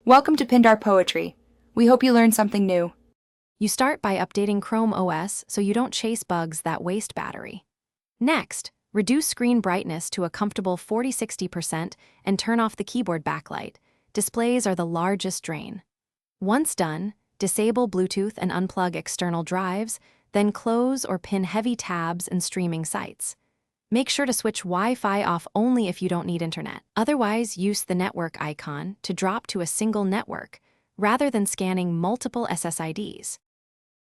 Welcome to Pindar Poetry. We hope you learned something new. You start by updating Chrome OS so you don't chase bugs that waste battery. Next, reduce screen brightness to a comfortable 40–60% and turn off the keyboard backlight. Displays are the largest drain. Once done, disable Bluetooth and unplug external drives, then close or pin heavy tabs and streaming sites. Make sure to switch Wi-Fi off only if you don't need internet. Otherwise, use the network icon to drop to a single network, rather than scanning multiple SSIDs.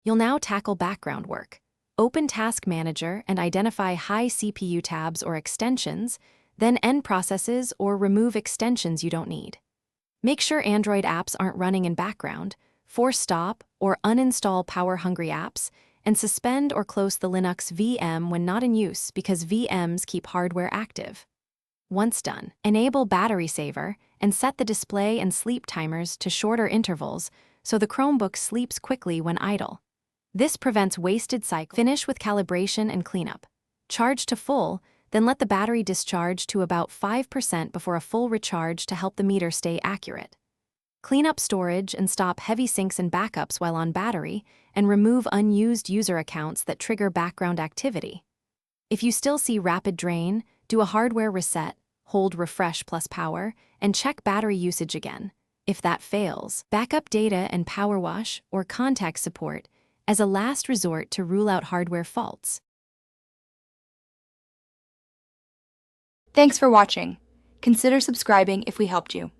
You'll now tackle background work. Open Task Manager and identify high CPU tabs or extensions, then end processes or remove extensions you don't need. Make sure Android apps aren't running in background, force stop or uninstall power-hungry apps, and suspend or close the Linux VM when not in use because VMs keep hardware active. Once done, enable Battery Saver and set the display and sleep timers to shorter intervals so the Chromebook sleeps quickly when idle. This prevents wasted cycles. Finish with calibration and cleanup. Charge to full, then let the battery discharge to about 5% before a full recharge to help the meter stay accurate. Clean up storage and stop heavy syncs and backups while on battery, and remove unused user accounts that trigger background activity. If you still see rapid drain, do a hardware reset, hold refresh plus power, and check battery usage again. If that fails, backup data and power wash or contact support as a last resort to rule out hardware faults. Thanks for watching. Consider subscribing if we helped you.